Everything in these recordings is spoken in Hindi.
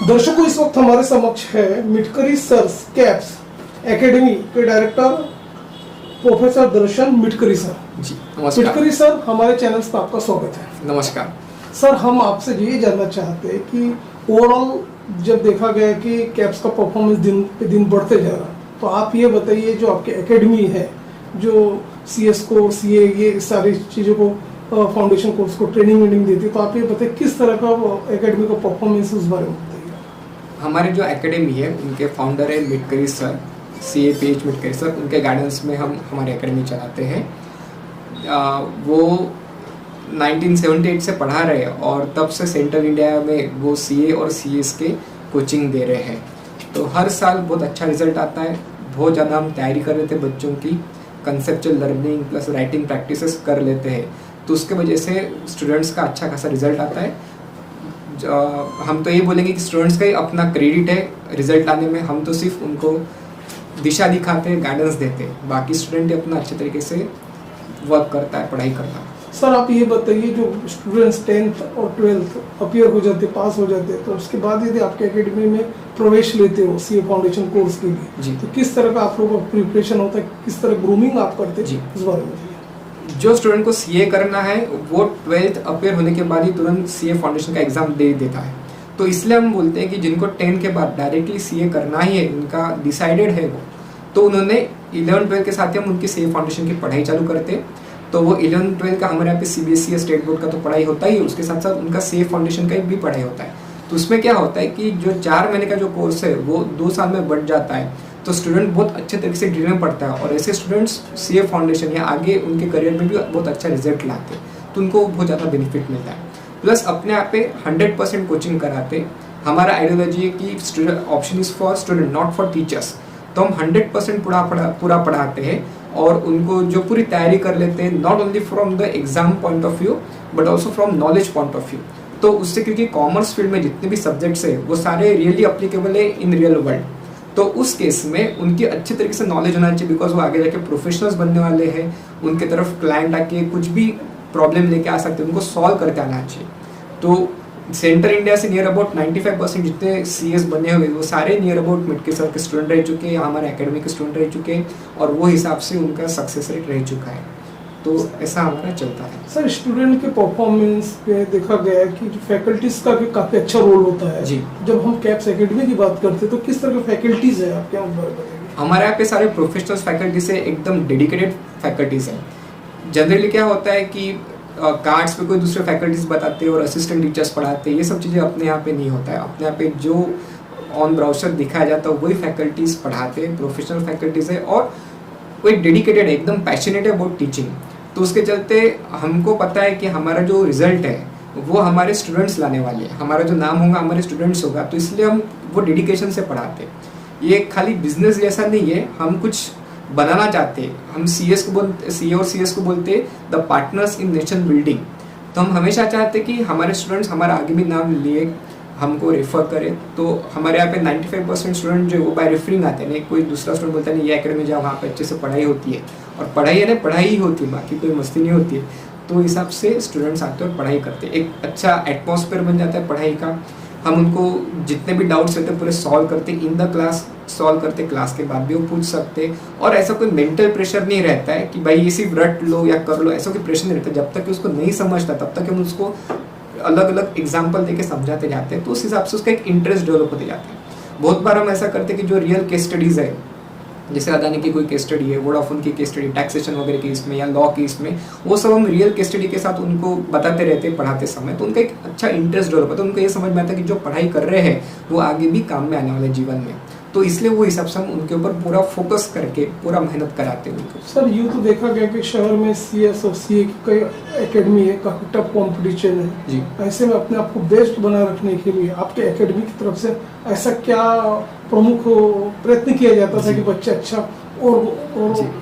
दर्शकों, इस वक्त हमारे समक्ष है मिटकरी सर्स कैप्स एकेडमी के डायरेक्टर प्रोफेसर दर्शन मिटकरी सर। जी नमस्कार। मिटकरी सर, हमारे चैनल पर आपका स्वागत है। नमस्कार सर, हम आपसे ये जानना चाहते हैं कि ओवरऑल जब देखा गया कि कैप्स का परफॉर्मेंस दिन पे दिन बढ़ते जा रहा, तो आप ये बताइए जो आपकी एकेडमी है, जो CS को CA ये सारी चीज़ों को फाउंडेशन कोर्स को ट्रेनिंग देती है, तो आप ये बताइए किस तरह का एकेडमी का परफॉर्मेंस उस बारे में बताइए। हमारे जो एकेडमी है उनके फाउंडर है Mitkari sir, CA PH Mitkari sir. उनके गाइडेंस में हम हमारी एकेडमी चलाते हैं। वो 1978 से पढ़ा रहे हैं और तब से सेंट्रल इंडिया में वो CA और CS के कोचिंग दे रहे हैं। तो हर साल बहुत अच्छा रिजल्ट आता है। बहुत ज़्यादा हम तैयारी कर रहे थे, बच्चों की conceptual learning plus writing practices कर लेते हैं, तो उसके वजह से स्टूडेंट्स का अच्छा खासा रिजल्ट आता है। हम तो ये बोलेंगे कि स्टूडेंट्स का ही अपना क्रेडिट है रिजल्ट लाने में। हम तो सिर्फ उनको दिशा दिखाते हैं, गाइडेंस देते हैं, बाकी स्टूडेंट अपना अच्छे तरीके से वर्क करता है, पढ़ाई करता है। सर, आप ये बताइए जो स्टूडेंट्स 10th और 12th अपीयर हो जाते, पास हो जाते, तो उसके बाद यदि आपके एकेडमी में प्रवेश लेते हो CA फाउंडेशन कोर्स के लिए जी, तो किस तरह का आप लोगों का प्रिपरेशन होता है, किस तरह ग्रूमिंग आप करते हैं जी, इस बारे में? जो स्टूडेंट को CA करना है वो 12th अपीयर होने के बाद ही तुरंत CA फाउंडेशन का एग्जाम दे देता है। तो इसलिए हम बोलते हैं कि जिनको 10 के बाद डायरेक्टली CA करना ही है, उनका डिसाइडेड है वो, तो उन्होंने 11-12 के साथ ही हम उनकी CA फाउंडेशन की पढ़ाई चालू करते हैं। तो वो 11-12 का हमारे यहाँ पे CBSE या स्टेट बोर्ड का तो पढ़ाई होता ही है, उसके साथ साथ उनका CA फाउंडेशन का भी पढ़ाई होता है। तो उसमें क्या होता है कि जो 4 महीने का जो कोर्स है वो 2 साल में बढ़ जाता है। तो स्टूडेंट बहुत अच्छे तरीके से डिटेल में पढ़ता है और ऐसे स्टूडेंट्स CA फाउंडेशन या आगे उनके करियर में भी बहुत अच्छा रिजल्ट लाते हैं, तो उनको बहुत ज़्यादा बेनिफिट मिलता है। प्लस अपने आप पे 100% कोचिंग कराते। हमारा आइडियोलॉजी है कि student option is for student not for teachers. तो हम 100% पूरा पढ़ाते हैं और उनको जो पूरी तैयारी कर लेते हैं, not only from the exam point of view but also from knowledge point of view. तो उससे क्योंकि कॉमर्स फील्ड में जितने भी सब्जेक्ट्स है वो सारे रियली अप्लीकेबल है इन रियल वर्ल्ड, तो उस केस में उनकी अच्छे तरीके से नॉलेज होना चाहिए, बिकॉज वो आगे जाके प्रोफेशनल्स बनने वाले हैं। उनके तरफ क्लाइंट आके कुछ भी प्रॉब्लम लेके आ सकते हैं, उनको सॉल्व करके आना चाहिए। तो सेंट्रल इंडिया से नियर अबाउट 95% जितने CS बने हुए वो सारे नियर अबाउट मिटकरी सर के स्टूडेंट रह चुके हैं, हमारे एकेडमी के स्टूडेंट रह चुके हैं और वो हिसाब से उनका सक्सेस रेट रह चुका है। तो ऐसा हमारा चलता है। सर, स्टूडेंट के परफॉर्मेंस पे देखा गया है कि जो फैकल्टीज का भी काफ़ी अच्छा रोल होता है। जी, जब हम कैप्स एकेडमी की बात करते हैं तो किस तरह के फैकल्टीज है आप क्या बताएंगे? हमारे यहाँ पे सारे प्रोफेशनल फैकल्टीज है, एकदम डेडिकेटेड फैकल्टीज है। जनरली क्या होता है कि कार्ड्स पे कोई दूसरे फैकल्टीज बताते हैं और असिस्टेंट टीचर्स पढ़ाते हैं, ये सब चीज़ें अपने यहाँ पे नहीं होता है। अपने यहाँ पे जो ऑन ब्राउचर दिखाया जाता है वही फैकल्टीज पढ़ाते हैं, प्रोफेशनल फैकल्टीज है और वो डेडिकेटेड है, एकदम पैशनेट है अबाउट टीचिंग। तो उसके चलते हमको पता है कि हमारा जो रिजल्ट है वो हमारे स्टूडेंट्स लाने वाले हैं, हमारा जो नाम होगा हमारे स्टूडेंट्स होगा, तो इसलिए हम वो डेडिकेशन से पढ़ाते हैं। ये खाली बिजनेस जैसा नहीं है, हम कुछ बनाना चाहते हैं। हम CA और CS को बोलते हैं the partners in nation building. तो हम हमेशा चाहते हैं कि हमारे स्टूडेंट्स हमारा आगे भी नाम लिए, हमको रेफर करें। तो हमारे यहाँ पे 95% स्टूडेंट जो वो बाय रेफरिंग आते हैं, नहीं कोई दूसरा स्टूडेंट बोलता है नहीं ये एकेडमी जाओ, वहाँ पे अच्छे से पढ़ाई होती है, और पढ़ाई है ना, पढ़ाई ही होती है, बाकी कोई मस्ती नहीं होती है। तो हिसाब से स्टूडेंट्स आते हैं और पढ़ाई करते हैं, एक अच्छा एटमॉस्फेयर बन जाता है पढ़ाई का। हम उनको जितने भी डाउट्स रहते हैं पूरे सॉल्व करते इन द क्लास, सॉल्व करते क्लास के बाद भी वो पूछ सकते। और ऐसा कोई मेंटल प्रेशर नहीं रहता है कि भाई ये सिर्फ रट लो या कर लो, ऐसा कोई प्रेशर नहीं रहता। जब तक कि उसको नहीं समझता तब तक हम उसको अलग अलग एग्जाम्पल देके समझाते जाते हैं, तो उस हिसाब से उसका एक इंटरेस्ट डेवलप होते जाता है। बहुत बार हम ऐसा करते हैं कि जो रियल केस स्टडीज़ है, जैसे अदानी की कोई केस स्टडी है, वोडाफोन की केस स्टडी, टैक्सेशन वगैरह की इसमें या लॉ की इसमें, वो सब हम रियल केस स्टडी के साथ उनको बताते रहते हैं पढ़ाते समय, तो उनका एक अच्छा इंटरेस्ट डेवलप होता है। उनको ये समझ में आता है कि जो पढ़ाई कर रहे हैं वो आगे भी काम में आने वाले जीवन में। तो इसलिए वो हिसाब से हम उनके ऊपर पूरा फोकस करके पूरा मेहनत कराते हैं उनको। सर, यूँ तो देखा गया कि शहर में CS और CA की कई एकेडमी है, काफ़ी टफ कॉम्पिटिशन है जी। ऐसे में अपने आप को बेस्ट बनाए रखने के लिए आपके एकेडमी की तरफ से ऐसा क्या प्रमुख प्रयत्न किया जाता था कि बच्चे अच्छा और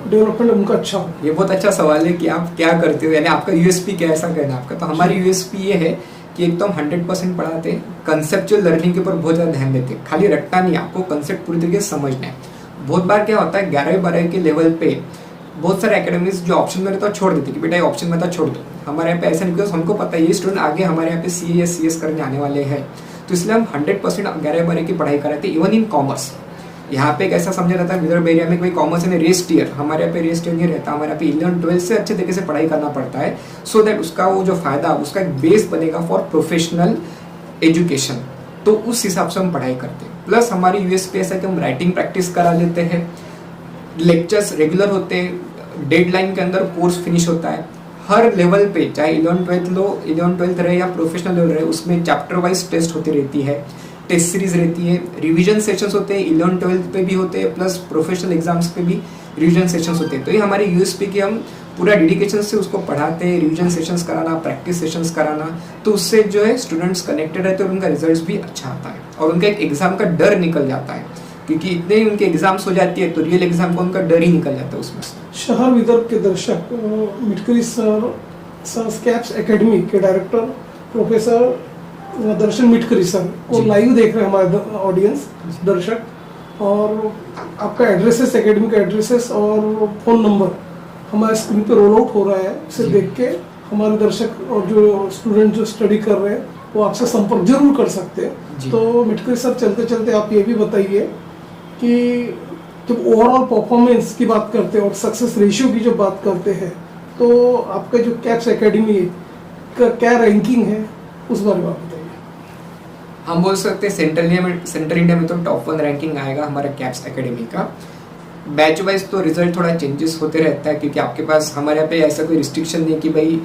डेवलपमेंट उनका अच्छा हो? ये बहुत अच्छा सवाल है कि आप क्या करते हो, यानी आपका USP क्या है, ऐसा कहना आपका। तो हमारी USP ये है कि एक तो हम 100% पढ़ाते हैं, कंसेप्चुअल लर्निंग के ऊपर बहुत ज़्यादा ध्यान देते हैं। खाली रट्टा नहीं, आपको कंसेप्ट पूरी तरीके से समझना है। बहुत बार क्या होता है 11वीं-12वीं के लेवल पे बहुत सारे एकेडमीज जो ऑप्शन में रहता है छोड़ देते कि बेटा ये ऑप्शन में था छोड़ दो। हमारे यहाँ पे ऐसा नहीं, बिकॉज हमको पता है ये स्टूडेंट आगे हमारे यहाँ पे CA या CS करने आने वाले हैं। तो इसलिए हम 100% 11/12 की पढ़ाई कराते, इवन इन कॉमर्स। यहाँ पे एक ऐसा समझा जाता है विदर्भ एरिया में कोई कॉमर्स यानी रेस्ट ईयर, हमारे यहाँ पे रेस्ट ईयर नहीं रहता, हमारे यहाँ पे 11-12 से अच्छे तरीके से पढ़ाई करना पड़ता है, सो दैट उसका वो जो फायदा उसका एक बेस बनेगा फॉर प्रोफेशनल एजुकेशन। तो उस हिसाब से हम पढ़ाई करते हैं। प्लस हमारी यूएसपी ऐसा कि हम राइटिंग प्रैक्टिस करा लेते हैं, लेक्चर्स रेगुलर होते हैं, डेडलाइन के अंदर कोर्स फिनिश होता है। हर लेवल पे, चाहे 11-12 रहे या प्रोफेशनल लेवल रहे, उसमें चैप्टर वाइज टेस्ट होती रहती है, टेस्ट सीरीज रहती है, रिवीजन सेशंस होते हैं, 11-12 पे भी होते हैं, प्लस प्रोफेशनल एग्जाम्स पे भी रिवीजन सेशंस होते हैं। तो ये हमारे यूएसपी की हम पूरा डेडिकेशन से उसको पढ़ाते हैं, रिवीजन सेशंस कराना, प्रैक्टिस सेशंस कराना, तो उससे जो है स्टूडेंट्स कनेक्टेड रहते हैं और उनका रिजल्ट भी अच्छा आता है और उनका एक एग्जाम का डर निकल जाता है, क्योंकि इतने ही उनके एग्जाम्स हो जाती है तो रियल एग्जाम का उनका डर ही निकल जाता है उसमें से। शहर विदर्भ के दर्शक मिटकरी सर कैप्स एकेडमी के डायरेक्टर प्रोफेसर दर्शन मिटकरी सर को लाइव देख रहे हैं हमारे ऑडियंस दर्शक, और आपका एड्रेसेस, एकेडमी का एड्रेसेस और फ़ोन नंबर हमारे स्क्रीन पे रोल आउट हो रहा है, उसे देख के हमारे दर्शक और जो स्टूडेंट जो स्टडी कर रहे हैं वो आपसे संपर्क जरूर कर सकते हैं। तो मिटकरी सर चलते चलते आप ये भी बताइए कि जब ओवरऑल परफॉर्मेंस की बात करते हैं और सक्सेस रेशियो की जब बात करते हैं तो आपका जो कैप्स एकेडमी का क्या रैंकिंग है उस बारे में आप बताइए। हम बोल सकते हैं सेंट्रल इंडिया में तो टॉप 1 रैंकिंग आएगा हमारा कैप्स एकेडमी का। बैच वाइज तो रिजल्ट थोड़ा चेंजेस होते रहता है, क्योंकि आपके पास हमारे यहाँ पे ऐसा कोई रिस्ट्रिक्शन नहीं कि भाई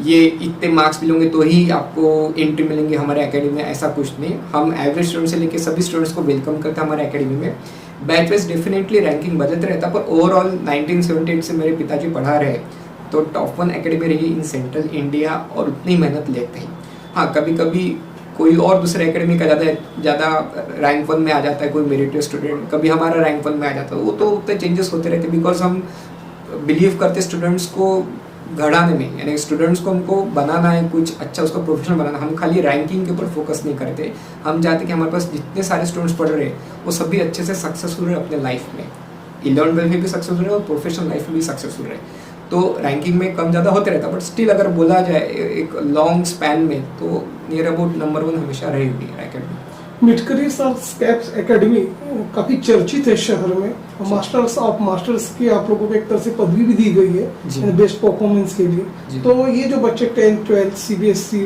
ये इतने मार्क्स मिलेंगे तो ही आपको एंट्री मिलेंगे हमारे एकेडमी में, ऐसा कुछ नहीं। हम एवरेज स्टूडेंट से लेकर सभी स्टूडेंट्स को वेलकम करते हैं हमारे एकेडमी में। बैच वाइज डेफिनेटली रैंकिंग बदलता रहता है, पर ओवरऑल 1978 से मेरे पिताजी पढ़ा रहे तो टॉप 1 एकेडमी रही इन सेंट्रल इंडिया और उतनी मेहनत लेते हैं। हाँ, कभी कभी कोई और दूसरे एकेडमी का ज़्यादा रैंक 1 में आ जाता है, कोई मेरिटियस स्टूडेंट, कभी हमारा रैंक 1 में आ जाता है, वो तो उतने चेंजेस होते रहते हैं, बिकॉज हम बिलीव करते स्टूडेंट्स को घड़ाने में, यानी स्टूडेंट्स को हमको बनाना है कुछ अच्छा, उसको प्रोफेशनल बनाना। हम खाली रैंकिंग के ऊपर फोकस नहीं करते, हम चाहते कि हमारे पास जितने सारे स्टूडेंट्स पढ़ रहे हैं वो सभी अच्छे से सक्सेसफुल रहे अपने लाइफ में, 11-12 में भी सक्सेसफुल रहे और प्रोफेशनल लाइफ में भी सक्सेसफुल रहे। तो रैंकिंग में कम ज़्यादा होते रहता, बट स्टिल अगर बोला जाए एक लॉन्ग स्पैन में तो नियर अबाउट नंबर 1 हमेशा रहेगी academy. Mitkari sir caps academy काफ़ी चर्चित है शहर में, मास्टर्स ऑफ मास्टर्स की आप लोगों को एक तरह से पदवी भी दी गई है बेस्ट परफॉर्मेंस के लिए। तो ये जो बच्चे 10th 12th CBSE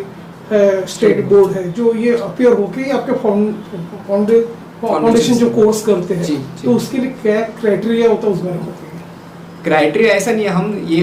है, स्टेट बोर्ड है, जो ये अपियर होके आपके फाउंडेशन जो कोर्स करते हैं, तो उसके लिए क्या क्राइटेरिया होता है उस बारे में बताइए। क्राइटेरिया ऐसा नहीं है,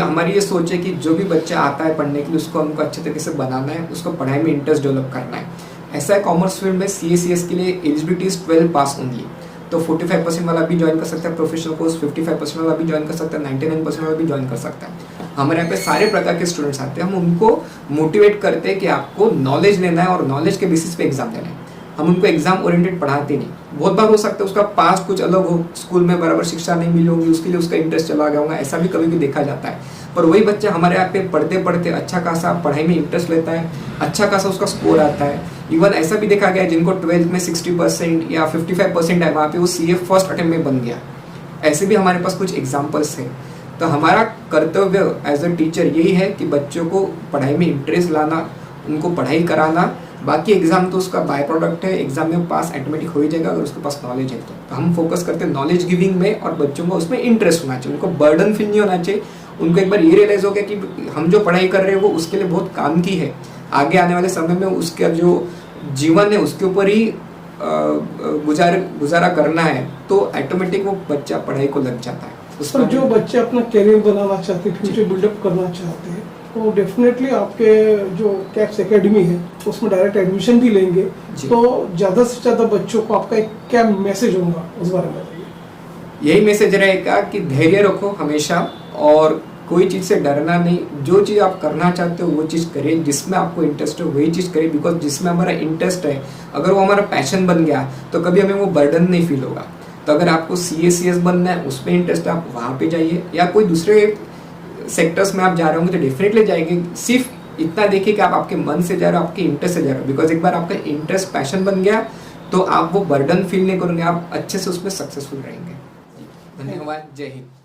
हमारी ये सोच है कि जो भी बच्चा आता है पढ़ने के लिए उसको हमको अच्छे तरीके से बनाना है, उसको पढ़ाई में इंटरेस्ट डेवलप करना है। ऐसा है कॉमर्स फील्ड में CA/CS के लिए एलिजिबिलिटी इज 12 पास ओनली, तो 45% वाला भी ज्वाइन कर सकता है प्रोफेशनल कोर्स, 55% वाला भी ज्वाइन कर सकता है, 99% वाला भी ज्वाइन कर सकता है। हमारे यहाँ पे सारे प्रकार के स्टूडेंट्स आते हैं, हम उनको मोटिवेट करते हैं कि आपको नॉलेज लेना है और नॉलेज के बेसिस पे एग्जाम देना है। हम उनको एग्जाम ओरिएंटेड पढ़ाते नहीं। बहुत बार हो सकता है उसका पास कुछ अलग हो, स्कूल में बराबर शिक्षा नहीं मिली होगी, उसके लिए उसका इंटरेस्ट चला गया होगा, ऐसा भी कभी भी देखा जाता है। पर वही बच्चा हमारे यहाँ पे पढ़ते पढ़ते अच्छा खासा पढ़ाई में इंटरेस्ट लेता है, अच्छा खासा उसका स्कोर आता है। इवन ऐसा भी देखा गया है जिनको 12th में 60% या 55% है, वहाँ पे वो CA फर्स्ट अटेम्प्ट में बन गया। ऐसे भी हमारे पास कुछ एग्जाम्पल्स हैं। तो हमारा कर्तव्य एज अ टीचर यही है कि बच्चों को पढ़ाई में इंटरेस्ट लाना, उनको पढ़ाई कराना। बाकी एग्जाम तो उसका बाय प्रोडक्ट है, एग्जाम में पास ऑटोमेटिक हो ही जाएगा अगर उसके पास नॉलेज है तो हम फोकस करते हैं नॉलेज गिविंग में, और बच्चों को उसमें इंटरेस्ट होना चाहिए, उनको बर्डन फील नहीं होना चाहिए। उनको एक बार ये रियलाइज हो गया कि हम जो पढ़ाई कर रहे हैं वो उसके लिए बहुत काम की है, आगे आने वाले समय में उसका जो जीवन है उसके ऊपर ही गुजारा करना है, तो ऑटोमेटिक वो बच्चा पढ़ाई को लग जाता है। उस पर जो बच्चे अपना करियर बनाना चाहते हैं, फ्यूचर बिल्डअप करना चाहते हैं, तो डेफिनेटली आपके जो कैप्स एकेडमी है उसमें डायरेक्ट एडमिशन भी लेंगे। तो ज़्यादा से ज़्यादा बच्चों को आपका एक क्या मैसेज होगा उस बारे में बताइए। यही मैसेज रहेगा कि धैर्य रखो हमेशा, और कोई चीज़ से डरना नहीं। जो चीज़ आप करना चाहते हो वो चीज़ करिए, जिसमें आपको इंटरेस्ट है वही चीज़ करिए, बिकॉज जिसमें हमारा इंटरेस्ट है अगर वो हमारा पैशन बन गया तो कभी हमें वो बर्डन नहीं फील होगा। तो अगर आपको CA/CS बनना है, उसमें इंटरेस्ट है, आप वहाँ पे जाइए, या कोई दूसरे सेक्टर्स में आप जा रहे होंगे तो डेफिनेटली जाएंगे। सिर्फ इतना देखिए कि आप आपके मन से जा रहे हो, आपके इंटरेस्ट से जा रहे हो, बिकॉज एक बार आपका इंटरेस्ट पैशन बन गया तो आप वो बर्डन फील नहीं करोगे, आप अच्छे से उसमें सक्सेसफुल रहेंगे। धन्यवाद, जय हिंद।